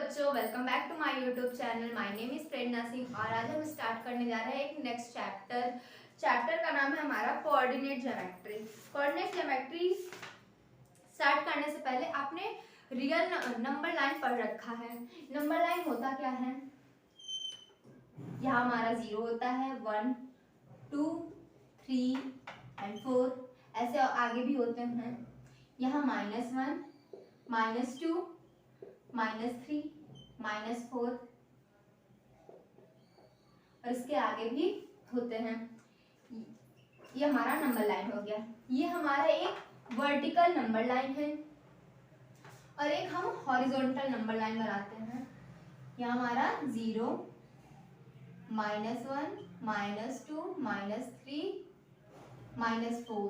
बच्चों, welcome back to my YouTube channel. My name is Prerna Singh और आज हम स्टार्ट करने जा रहे हैं एक नेक्स्ट चैप्टर का नाम है हमारा coordinate geometry. Coordinate geometry start करने से पहले आपने रियल नंबर लाइन पढ़ रखा है। नंबर लाइन होता क्या है, यहाँ हमारा 0 होता है, 1 2 3 एंड 4, ऐसे आगे भी होते हैं। यहाँ -1 -2 -3 -4 और इसके आगे भी होते हैं। ये हमारा नंबर लाइन हो गया। ये हमारा एक वर्टिकल नंबर लाइन है और एक हम हॉरिजॉन्टल नंबर लाइन बनाते हैं। यहाँ हमारा 0 -1 -2 -3 -4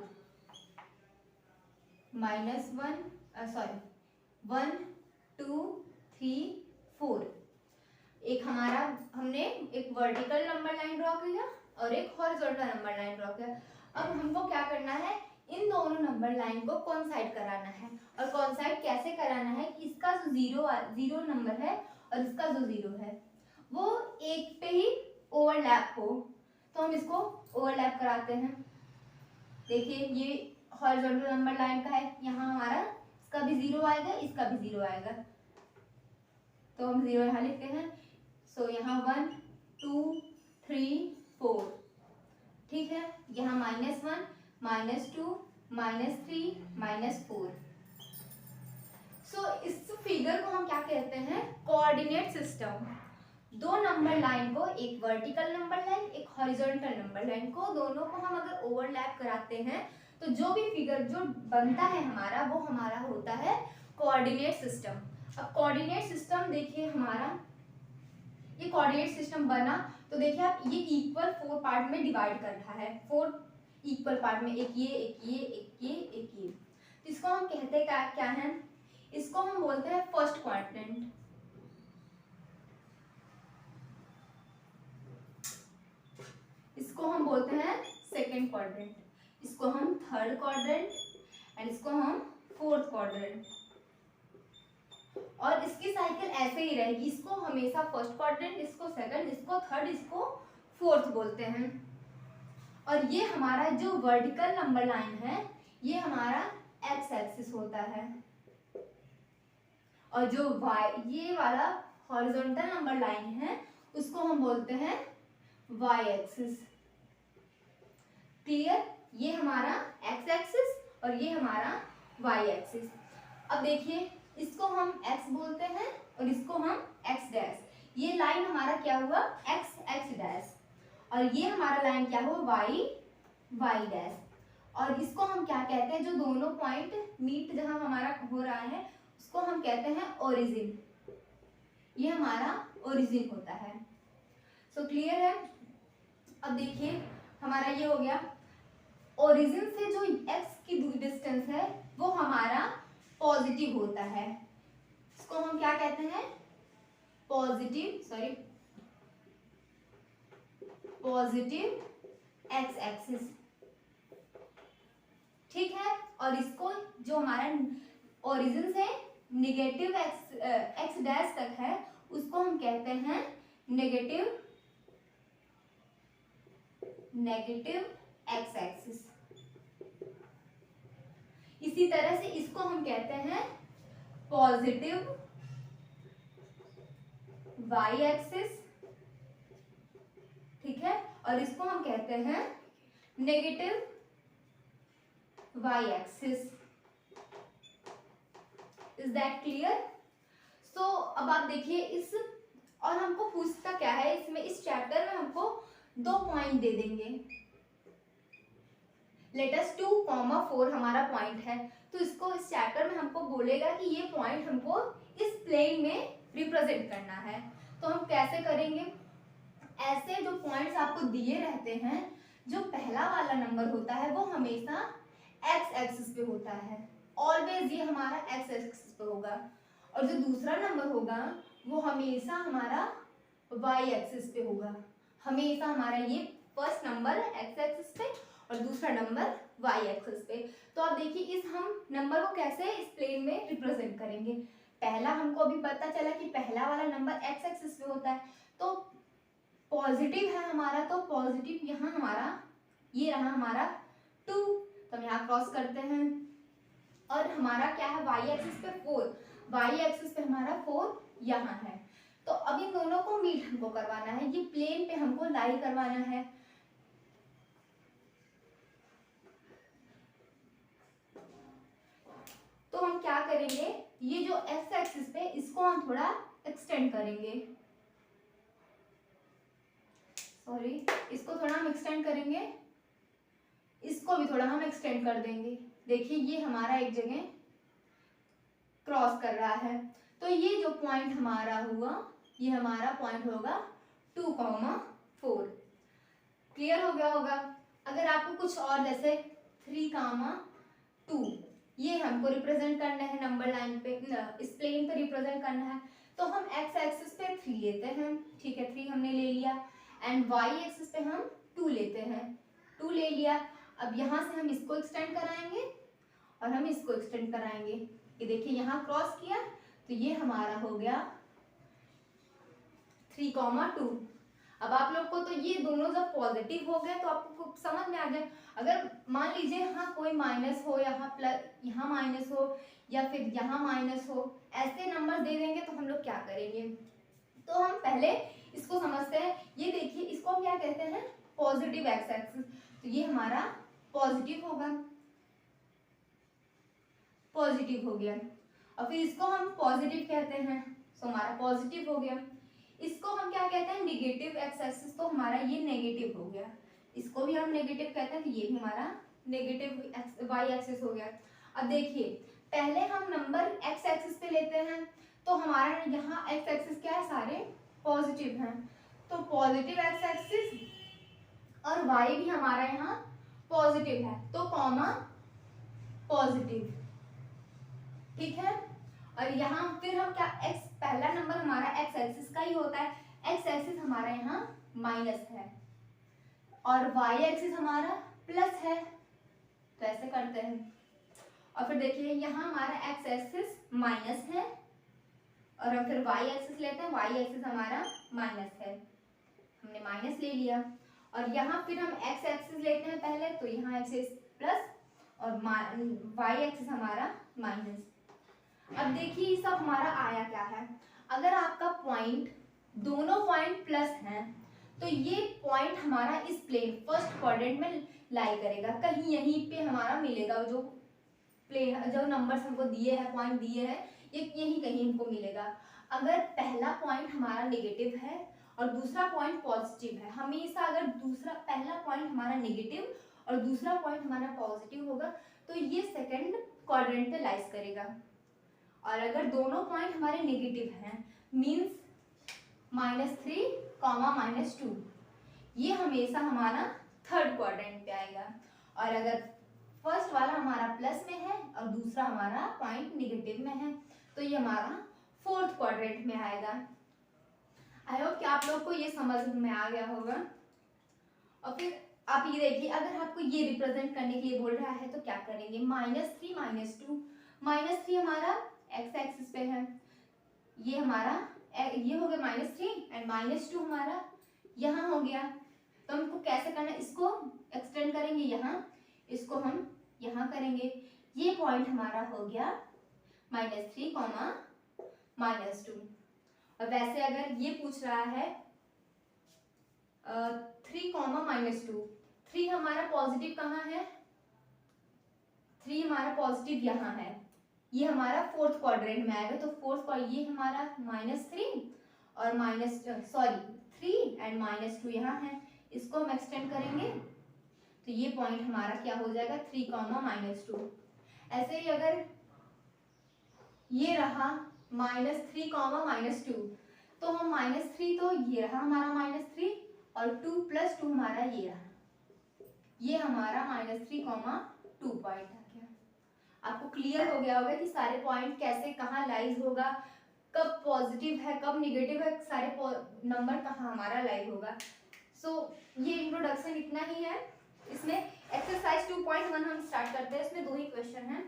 1 2 3 4। एक हमारा हमने एक वर्टिकल नंबर लाइन ड्रॉ किया और एक हॉरिजॉन्टल नंबर लाइन ड्रॉ किया। अब हमको क्या करना है, इन दोनों नंबर लाइन को कोइंसाइड कराना है। और कोइंसाइड कैसे कराना है, इसका जो जीरो नंबर है और इसका जो 0 है वो एक पे ही ओवरलैप हो, तो हम इसको ओवरलैप कराते हैं। देखिए ये हॉरिजॉन्टल नंबर लाइन का है, यहाँ हमारा इसका भी 0 आएगा, इसका भी 0 आएगा, तो हम 0 यहाँ लिखते हैं। सो यहाँ 1 2 3 4, ठीक है। यहाँ -1 -2 -3 -4। सो इस फिगर को हम क्या कहते हैं, कोऑर्डिनेट सिस्टम। दो नंबर लाइन को, एक वर्टिकल नंबर लाइन एक हॉरिजॉन्टल नंबर लाइन को, दोनों को हम अगर ओवरलैप कराते हैं तो जो भी फिगर जो बनता है हमारा, वो हमारा होता है कोऑर्डिनेट सिस्टम। अब कोऑर्डिनेट सिस्टम देखिए, हमारा ये कोऑर्डिनेट सिस्टम बना तो देखिए आप, ये इक्वल 4 पार्ट में डिवाइड कर रहा है। 4 इक्वल पार्ट में, एक ये एक ये एक ये एक ये। तो इसको हम कहते क्या है, इसको हम बोलते हैं फर्स्ट क्वाड्रेंट। इसको हम बोलते हैं सेकेंड क्वाड्रेंट, इसको हम थर्ड क्वाड्रेंट एंड इसको हम फोर्थ क्वाड्रेंट। और इसकी साइकिल ऐसे ही रहेगी, इसको हमेशा फर्स्ट क्वाड्रेंट, इसको सेकंड, इसको थर्ड, इसको फोर्थ बोलते हैं। और ये हमारा जो वर्टिकल नंबर लाइन है, ये हमारा एक्स एक्सिस होता है, और जो ये वाला हॉरिजॉन्टल नंबर लाइन है उसको हम बोलते हैं वाई एक्सिस। क्लियर, ये हमारा एक्स एक्सिस और ये हमारा वाई एक्सिस। अब देखिए, इसको हम x बोलते हैं और इसको हम x डैश। ये लाइन हमारा क्या हुआ, x डैश, और ये हमारा लाइन क्या हुआ, y डैश। और इसको हम क्या कहते हैं, जो दोनों पॉइंट मीट जहां हमारा हो रहा है उसको हम कहते हैं ओरिजिन। ये हमारा ओरिजिन होता है। सो क्लियर है। अब देखिए हमारा ये हो गया, ओरिजिन से जो x की डिस्टेंस है वो हमारा पॉजिटिव होता है। इसको हम क्या कहते हैं, पॉजिटिव एक्स एक्सिस, ठीक है। और इसको जो हमारा ओरिजिन से नेगेटिव एक्स डैश तक है उसको हम कहते हैं नेगेटिव एक्स एक्सिस। इसी तरह से इसको हम कहते हैं पॉजिटिव वाई एक्सिस, ठीक है। और इसको हम कहते हैं negative Y axis. Is that clear. So अब आप देखिए इस, और हमको पूछता क्या है इसमें, इस चैप्टर में हमको 2 पॉइंट दे देंगे। लेटस 2,4 हमारा पॉइंट है, तो इसको इस चैप्टर में हमको बोलेगा कि ये पॉइंट हमको इस प्लेन में रिप्रेजेंट करना है। तो हम कैसे करेंगे, ऐसे जो पॉइंट्स आपको दिए रहते हैं, जो पहला वाला नंबर होता है वो हमेशा एक्स एक्सिस पे होता है, ऑलवेज ये हमारा एक्स एक्सिस पे होगा। और जो दूसरा नंबर होगा वो हमेशा हमारा वाई एक्सिस पे होगा। हमेशा हमारा ये फर्स्ट नंबर एक्स एक्सिस पे और दूसरा नंबर वाई एक्सिस पे। तो आप देखिए इस हम नंबर को कैसे इस प्लेन में रिप्रेजेंट करेंगे। पहला हमको अभी पता चला कि पहला पहला वाला नंबर एक्स एक्सिस पे होता है, तो पॉजिटिव है हमारा, तो पॉजिटिव यहाँ हमारा ये रहा हमारा 2, तो हम यहाँ क्रॉस करते हैं। और हमारा क्या है वाई एक्सिस पे 4, वाई एक्सिस पे हमारा 4 यहाँ है। तो अब इन दोनों को मीट हमको करवाना है, ये प्लेन पे हमको लाई करवाना है। तो हम क्या करेंगे, ये जो एक्स एक्सिस पे इसको हम थोड़ा एक्सटेंड करेंगे, सॉरी इसको थोड़ा हम एक्सटेंड करेंगे, इसको भी थोड़ा हम एक्सटेंड कर देंगे। देखिए ये हमारा एक जगह क्रॉस कर रहा है, तो ये जो पॉइंट हमारा हुआ ये हमारा पॉइंट होगा 2,4। क्लियर हो गया होगा। अगर आपको कुछ और जैसे 3,2 ये हमको रिप्रेजेंट करना है नंबर लाइन पे, इस प्लेन पे रिप्रेजेंट करना है, तो हम एक्स एक्सिस पे 3 लेते हैं, ठीक है 3 हमने ले लिया, एंड वाई एक्सिस पे हम 2 लेते हैं, 2 ले लिया। अब यहाँ से हम इसको एक्सटेंड कराएंगे और हम इसको एक्सटेंड कराएंगे, ये देखिए यहाँ क्रॉस किया, तो ये हमारा हो गया 3,2। अब आप लोग को तो ये दोनों जब पॉजिटिव हो गए तो आपको समझ में आ जाए। अगर मान लीजिए यहाँ कोई माइनस हो, यहाँ प्लस, यहाँ माइनस हो, या फिर यहाँ माइनस हो, ऐसे नंबर दे देंगे तो हम लोग क्या करेंगे। तो हम पहले इसको समझते हैं। ये देखिए इसको हम क्या कहते हैं, पॉजिटिव एक्स एक्सिस, तो ये हमारा पॉजिटिव होगा, पॉजिटिव हो गया। और फिर इसको हम पॉजिटिव कहते हैं, तो हमारा पॉजिटिव हो गया। इसको हम क्या कहते हैं, नेगेटिव एक्स एक्सिस, तो हमारा ये नेगेटिव हो गया। इसको भी हम नेगेटिव कहते हैं, तो ये भी हमारा नेगेटिव वाई एक्सिस हो गया। अब देखिए पहले हम नंबर एक्स एक्सिस पे लेते हैं, तो हमारा यहाँ एक्स एक्सिस क्या है, सारे पॉजिटिव हैं, तो पॉजिटिव एक्स एक्सिस और वाई भी हमारा यहाँ पॉजिटिव है, तो कॉमा पॉजिटिव, ठीक है। और यहाँ फिर हम क्या, एक्स पहला नंबर हमारा एक्स एक्सिस का ही होता है, एक्स एक्सिस हमारा यहाँ माइनस है और वाई एक्सिस हमारा प्लस है, तो ऐसे करते हैं। और फिर देखिए यहाँ हमारा एक्स एक्सिस माइनस है और हम फिर वाई एक्सिस लेते हैं, वाई एक्सिस हमारा माइनस है, हमने माइनस ले लिया। और यहाँ फिर हम एक्स एक्सिस लेते हैं पहले, तो यहाँ एक्सिस प्लस और वाई एक्सिस हमारा माइनस। अब देखिए ये सब हमारा आया क्या है, अगर आपका पॉइंट दोनों पॉइंट प्लस हैं तो ये पॉइंट हमारा इस प्लेन फर्स्ट क्वाड्रेंट में लाई करेगा, कहीं यहीं पे हमारा मिलेगा, जो प्लेन जो नंबर्स हमको दिए हैं, पॉइंट दिए हैं, ये यहीं कहीं हमको मिलेगा। अगर पहला पॉइंट हमारा नेगेटिव है और दूसरा पॉइंट पॉजिटिव है, हमेशा अगर पहला पॉइंट हमारा नेगेटिव और दूसरा पॉइंट हमारा पॉजिटिव होगा तो ये सेकंड क्वाड्रेंट पे लाइज करेगा। और अगर दोनों पॉइंट हमारे नेगेटिव हैं, मींस -3, -2, ये हमेशा हमारा थर्ड क्वाड्रेंट पे आएगा। और अगर फर्स्ट वाला हमारा प्लस में है और दूसरा हमारा पॉइंट नेगेटिव में है, तो ये हमारा फोर्थ क्वाड्रेंट में आएगा। आई होप कि आप लोग को ये समझ में आ गया होगा। और फिर आप ये देखिए, अगर आपको ये रिप्रेजेंट करने के लिए बोल रहा है तो क्या करेंगे, -3, -2, -3 हमारा एक्स एक्सिस पे है, ये हमारा ये हो गया -3 एंड -2 हमारा यहाँ हो गया। तो हमको कैसे करना है, इसको एक्सटेंड करेंगे यहाँ, इसको हम यहाँ करेंगे, ये पॉइंट हमारा हो गया -3, -2। और वैसे अगर ये पूछ रहा है 3, -2, 3 हमारा पॉजिटिव कहाँ है, 3 हमारा पॉजिटिव यहाँ है, ये हमारा फोर्थ क्वाड्रेंट में आएगा, तो फोर्थ ये हमारा -3 और -3 एंड -2 यहाँ है, इसको हम एक्सटेंड करेंगे तो ये पॉइंट हमारा क्या हो जाएगा, 3, -2। ऐसे ही अगर ये रहा -3, -2, तो हम -3, तो ये रहा हमारा -3 और 2 + 2 हमारा ये रहा, ये हमारा -3, 2 पॉइंट आ गया। आपको क्लियर हो गया होगा कि सारे पॉइंट कैसे कहाँ लाइज होगा, कब पॉजिटिव है कब नेगेटिव है, सारे नंबर कहाँ हमारा लाइज होगा। सो ये इंट्रोडक्शन इतना ही है। इसमें एक्सरसाइज 2.1 हम स्टार्ट करते हैं, इसमें 2 ही क्वेश्चन हैं।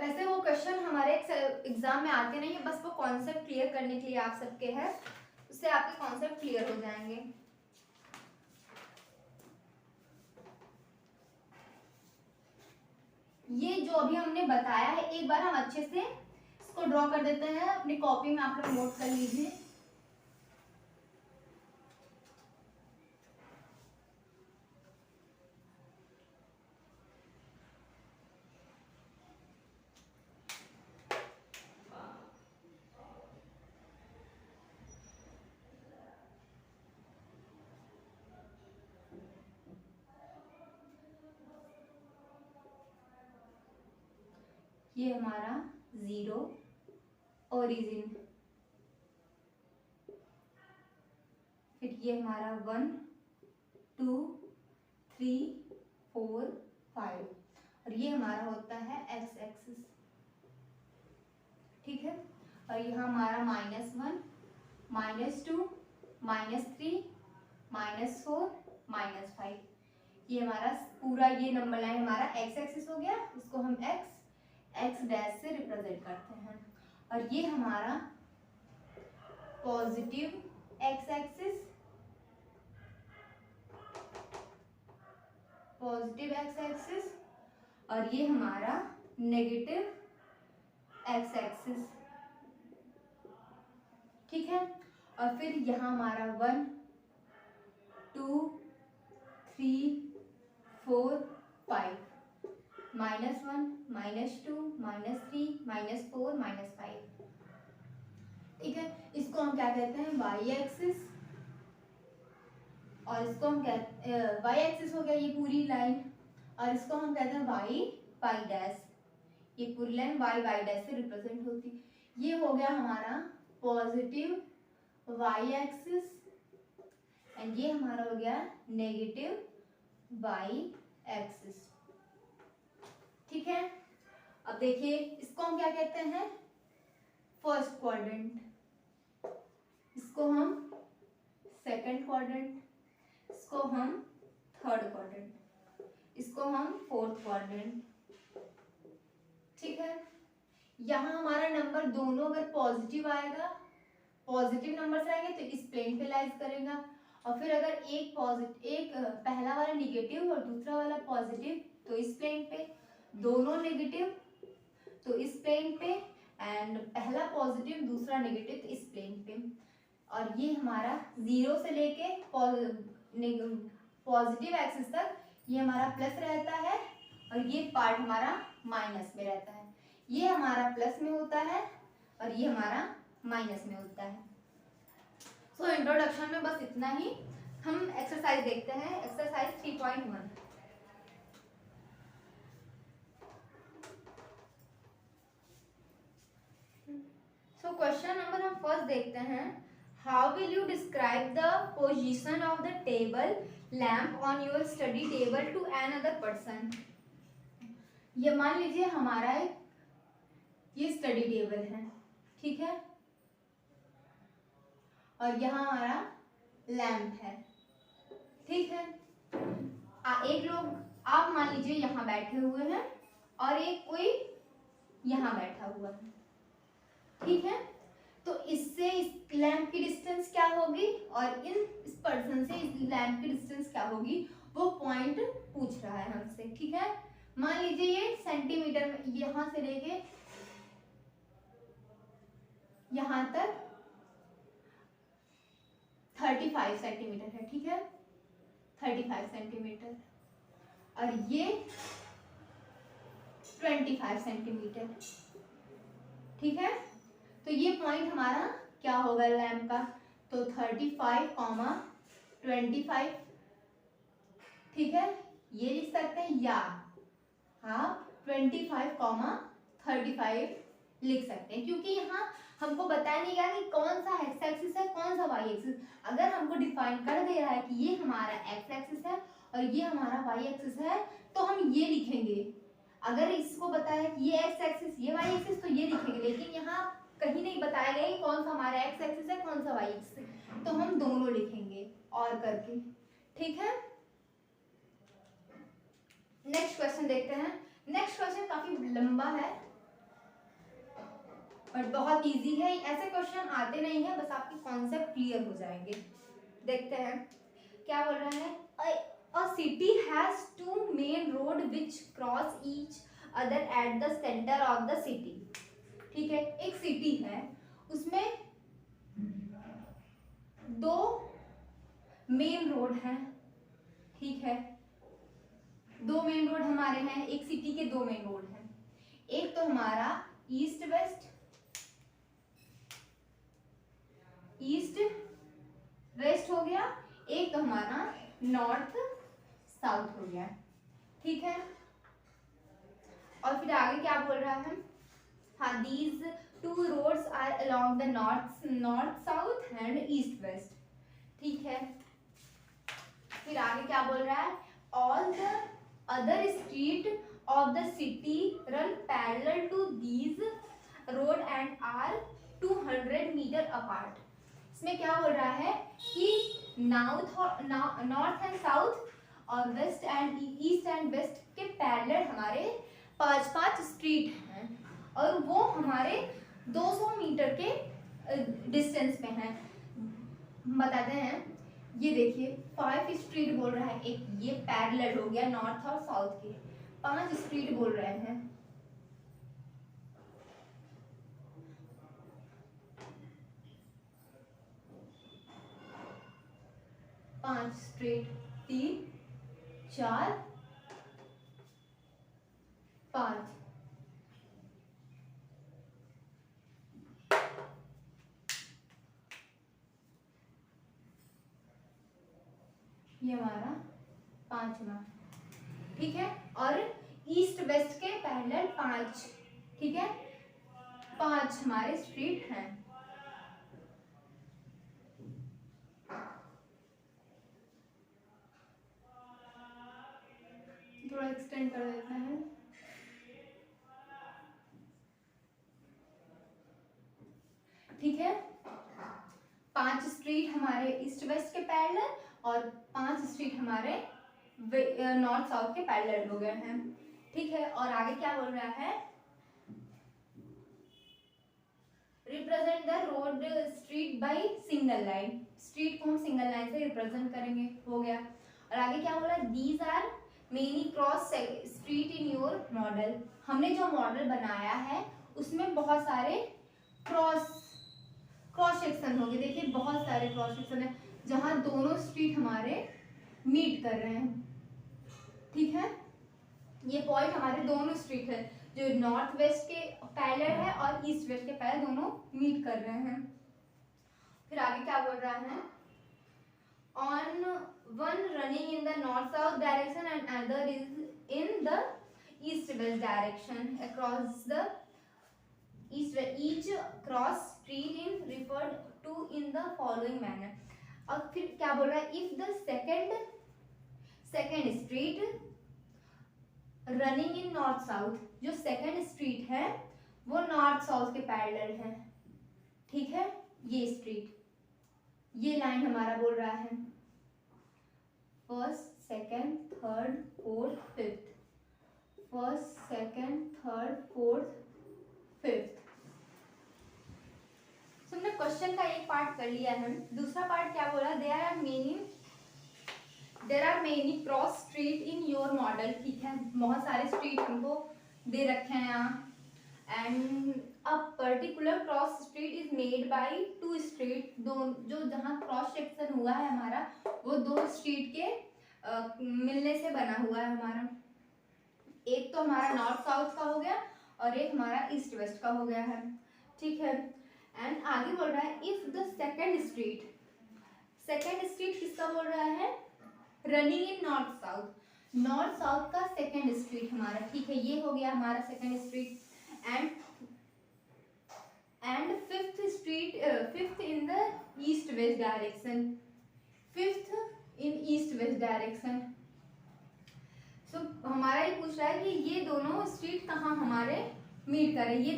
वैसे वो क्वेश्चन हमारे एग्जाम में आते नहीं है, बस वो कॉन्सेप्ट क्लियर करने के लिए आप सबके है, उससे आपके कॉन्सेप्ट क्लियर हो जाएंगे। ये जो अभी हमने बताया है एक बार हम अच्छे से इसको ड्रॉ कर देते हैं, अपनी कॉपी में आप लोग नोट कर लीजिए। ये हमारा 0 ओरिजिन, फिर ये हमारा 1 2 3 4 5 और ये हमारा होता है एक्स एक्सिस, ठीक है। और यहाँ हमारा -1 -2 -3 -4 -5, ये हमारा पूरा ये नंबर लाइन हमारा एक्स एक्सिस हो गया, इसको हम एक्स डैश से रिप्रेजेंट करते हैं। और ये हमारा positive x axis, positive x axis, और ये हमारा नेगेटिव एक्स एक्सिस, ठीक है। और फिर यहाँ हमारा 1 2 3 4 5 -1 -2 -3 -4 -5, ठीक है। इसको हम क्या कहते हैं वाई एक्सिस, और इसको हम कहते वाई एक्सिस हो गया ये पूरी लाइन, और इसको हम कहते हैं वाई डैश, ये पूरी लाइन वाई डैश से रिप्रेजेंट होती। ये हो गया हमारा पॉजिटिव वाई एक्सिस, एंड ये हमारा हो गया नेगेटिव वाई एक्सिस, ठीक है। अब देखिए इसको हम क्या कहते हैं फर्स्ट क्वाड्रेंट, इसको हम सेकंड क्वाड्रेंट, इसको हम थर्ड क्वाड्रेंट, इसको हम फोर्थ क्वाड्रेंट, ठीक है। यहाँ हमारा नंबर दोनों अगर पॉजिटिव आएगा, पॉजिटिव नंबर से आएंगे तो इस प्लेन पे लाइज करेगा, और फिर अगर एक पहला वाला निगेटिव और दूसरा वाला पॉजिटिव तो इस प्लेन पे, दोनों नेगेटिव तो इस प्लेन पे, एंड पहला पॉजिटिव दूसरा नेगेटिव तो इस प्लेन पे। और ये हमारा 0 से लेके पॉजिटिव एक्सिस तक ये हमारा प्लस रहता है, और ये पार्ट हमारा माइनस में रहता है। ये हमारा प्लस में होता है और ये हमारा माइनस में होता है। सो इंट्रोडक्शन में बस इतना ही। हम एक्सरसाइज देखते हैं, एक्सरसाइज 3.1। सो क्वेश्चन नंबर हम फर्स्ट देखते हैं, how will you describe the position of the table lamp on your study table to another person. ये मान लीजिए हमारा एक ये स्टडी टेबल है, ठीक है, और यहाँ हमारा लैम्प है, ठीक है। एक लोग आप मान लीजिए यहाँ बैठे हुए हैं और एक कोई यहाँ बैठा हुआ है, ठीक है। तो इससे इस लैम्प की डिस्टेंस क्या होगी और इस पर्सन से इस लैम्प की डिस्टेंस क्या होगी, वो पॉइंट पूछ रहा है हमसे, ठीक है। मान लीजिए ये सेंटीमीटर में यहाँ से लेके यहाँ तक 35 सेंटीमीटर है, ठीक है, 35 सेंटीमीटर, और ये 25 सेंटीमीटर, ठीक है। तो ये पॉइंट हमारा क्या होगा लैम्प का, तो 35, 25, ठीक है, ये लिख सकते हैं, या हाँ 25, 35 लिख सकते हैं, क्योंकि यहाँ हमको बताया नहीं गया कि कौन सा एक्स एक्सिस है कौन सा वाई एक्सिस। अगर हमको डिफाइन कर दे रहा है कि ये हमारा एक्स एक्सिस है और ये हमारा वाई एक्सिस है तो हम ये लिखेंगे। अगर इसको बताया कि ये एक्स एक्सिस ये वाई एक्सिस तो ये लिखेंगे, लेकिन यहाँ कहीं नहीं बताया गया कि कौन सा हमारा एक्स एक्सिस है कौन सा वाई एक्सिस है, तो हम दोनों लिखेंगे और करके, ठीक है। नेक्स्ट क्वेश्चन देखते हैं। नेक्स्ट क्वेश्चन काफी लंबा है, बट बहुत इजी है, ऐसे क्वेश्चन आते नहीं है, बस आपके कॉन्सेप्ट क्लियर हो जाएंगे। देखते हैं क्या बोल रहा है। A city has two main road which cross each other at the centre of the city. ठीक है, एक सिटी है, उसमें दो मेन रोड हैं। ठीक है, दो मेन रोड हमारे हैं, एक सिटी के दो मेन रोड हैं। एक तो हमारा ईस्ट वेस्ट हो गया, एक तो हमारा नॉर्थ साउथ हो गया। ठीक है, और फिर आगे क्या बोल रहा है, हाँ, these two roads are along the north south and east west. ठीक है, फिर आगे क्या बोल रहा है, all the other street of the city run parallel to these road and are 200 metre apart. इसमें क्या बोल रहा है कि नॉर्थ एंड साउथ और west and east and west के पैरेलल हमारे 5 स्ट्रीट हैं और वो हमारे 200 मीटर के डिस्टेंस में हैं। बताते हैं, ये देखिए 5 स्ट्रीट बोल रहा है, एक ये पैरेलल हो गया नॉर्थ और साउथ के, 5 स्ट्रीट बोल रहे हैं। पांच स्ट्रेट, 3 4 5। ये हमारा 5वां। ठीक है, और ईस्ट वेस्ट के पैरेलल 5। ठीक है, 5 हमारे स्ट्रीट हैं। थोड़ा एक्सटेंड कर देते हैं। ठीक है, 5 स्ट्रीट हमारे ईस्ट वेस्ट के पैरेलल और 5 स्ट्रीट हमारे नॉर्थ साउथ के पैरेलल हो गए हैं। ठीक है, और आगे क्या बोल रहा है, represent the road street by single line. Street को हम सिंगल लाइन से रिप्रेजेंट करेंगे, हो गया। और आगे क्या बोला, these are many cross street in your model. हमने जो मॉडल बनाया है उसमें बहुत सारे क्रॉस सेक्शन हो गए। देखिए बहुत सारे क्रॉस सेक्शन है जहां दोनों स्ट्रीट हमारे मीट कर रहे हैं। ठीक है, ये पॉइंट हमारे दोनों स्ट्रीट है जो नॉर्थ वेस्ट के पैरेलल है और ईस्ट वेस्ट के पैरेलल, दोनों मीट कर रहे हैं। फिर आगे क्या बोल रहा है, on one running in the north south direction and other is in the east west direction across the each cross street in referred to in the following manner। और फिर क्या बोल रहा है, if the second street running in north south, जो second street है वो north south के पैरेलल है। ठीक है, ये स्ट्रीट, ये लाइन हमारा बोल रहा है first second third fourth fifth, first second third fourth fifth. हमने क्वेश्चन का एक पार्ट कर लिया है। दूसरा पार्ट क्या बोला, there are many cross street in your model. ठीक है, बहुत सारे स्ट्रीट हमको दे रखे हैं यहाँ, and a particular cross street is made by 2 street. जो जहाँ क्रॉस सेक्शन हुआ है हमारा वो 2 स्ट्रीट के मिलने से बना हुआ है हमारा। एक तो हमारा नॉर्थ साउथ का हो गया और एक हमारा ईस्ट वेस्ट का हो गया है। ठीक है, एंड आगे बोल रहा है, इफ द सेकेंड स्ट्रीट किसका बोल रहा है, रनिंग इन नॉर्थ साउथ का सेकेंड स्ट्रीट हमारा। ठीक है, ये हो गया हमारा second street, and fifth in the east west direction, fifth in east west direction. So हमारा ये पूछ रहा है कि ये दोनों स्ट्रीट कहाँ हमारे मीट करें। ये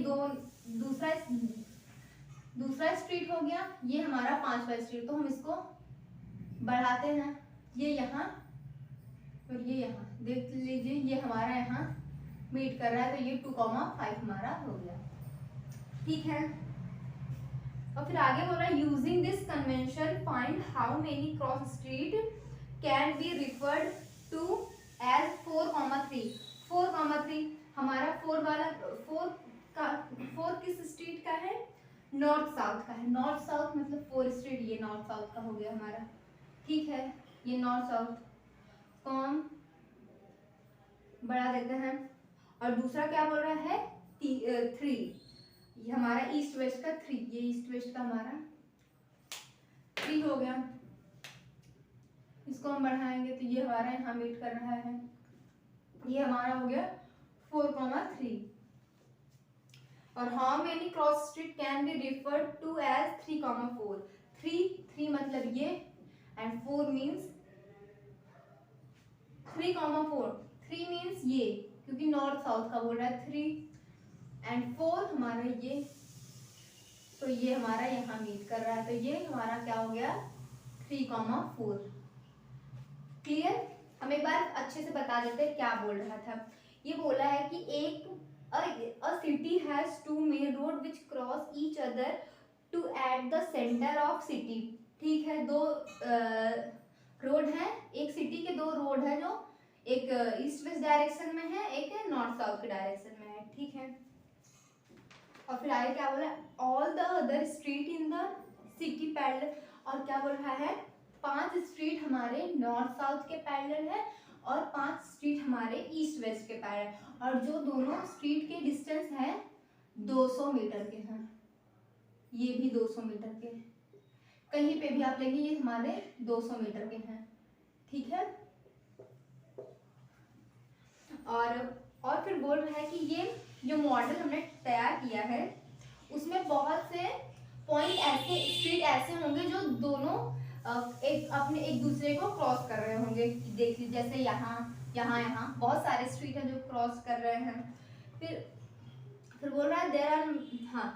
दूसरा स्ट्रीट हो गया, ये हमारा 5वां स्ट्रीट, तो हम इसको बढ़ाते हैं, ये यहाँ और ये यहाँ। देख लीजिए ये हमारा यहाँ मीट कर रहा है, तो ये 2,5 हमारा हो गया। ठीक है। और फिर आगे बोल रहा है using this convention find how many cross street can be referred to as 4,3। 4,3 हमारा 4 वाला 4 किस स्ट्रीट का है? नॉर्थ साउथ का है। नॉर्थ साउथ मतलब 4 स्ट्रीट, ये नॉर्थ साउथ का हो गया हमारा, ठीक है। ये नॉर्थ साउथ को हम बढ़ा देते हैं। और दूसरा क्या बोल रहा है? 3, ये हमारा ईस्ट वेस्ट का 3, ये ईस्ट वेस्ट का हमारा 3 हो गया। इसको हम बढ़ाएंगे तो ये हमारा यहाँ मीट कर रहा है, ये हमारा हो गया 4,3। और how many cross street can be referred to as 3,4। 3 मतलब ये एंड 4 मीन्स 3,4। 3 मीन्स ये, क्योंकि नॉर्थ साउथ का बोल रहा है 3 एंड 4 हमारा ये, तो ये हमारा यहाँ मीट कर रहा है, तो ये हमारा क्या हो गया? 3,4। क्लियर? हम एक बार अच्छे से बता देते हैं क्या बोल रहा था। ये बोला है कि एक a city has 2 main road which cross each other to at the center of city। ठीक है, 2 रोड है, एक सिटी के 2 रोड है जो एक ईस्ट वेस्ट डायरेक्शन में है, एक नॉर्थ साउथ के डायरेक्शन में है, ठीक है। और फिर आगे क्या बोल रहा है? All the other street in the city parallel. और क्या बोल रहा है? 5 स्ट्रीट हमारे नॉर्थ साउथ के पैरेलल है और 5 स्ट्रीट हमारे ईस्ट वेस्ट के पैरेलल, और जो दोनों स्ट्रीट के डिस्टेंस है 200 मीटर के हैं, ये भी 200 मीटर के हैं, कहीं पे भी आप लेंगे ये हमारे 200 मीटर के हैं, ठीक है। और फिर बोल रहा है कि ये जो मॉडल हमने तैयार किया है उसमें बहुत से पॉइंट ऐसे, स्ट्रीट ऐसे होंगे जो दोनों एक दूसरे को क्रॉस कर रहे होंगे। देख लीजिए जैसे यहाँ बहुत सारे स्ट्रीट हैं जो क्रॉस कर रहे हैं। फिर बोल रहा है देयर आर, हाँ,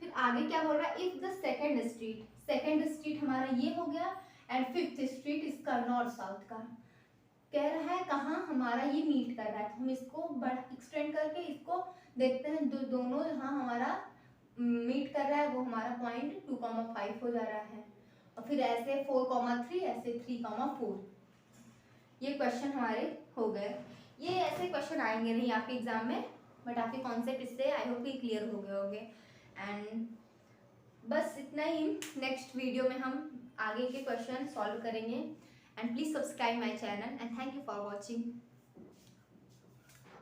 फिर आगे क्या बोल रहा है? इफ द सेकंड स्ट्रीट हमारा ये हो गया एंड 5th स्ट्रीट इसका नॉर्थ साउथ का कह रहा है कहाँ हमारा ये मीट कर रहा है, तो हम इसको एक्सटेंड करके इसको देखते हैं, दोनों जहाँ हमारा मीट कर रहा है वो हमारा पॉइंट 2,5 हो जा रहा है। और फिर ऐसे 4,3, ऐसे 3,4। ये क्वेश्चन हमारे हो गए। ये ऐसे क्वेश्चन आएंगे नहीं आपके एग्जाम में, बट आपके कॉन्सेप्ट इससे आई होप कि क्लियर हो गए होंगे। एंड बस इतना ही। नेक्स्ट वीडियो में हम आगे के क्वेश्चन सॉल्व करेंगे। And please subscribe my channel and thank you for watching.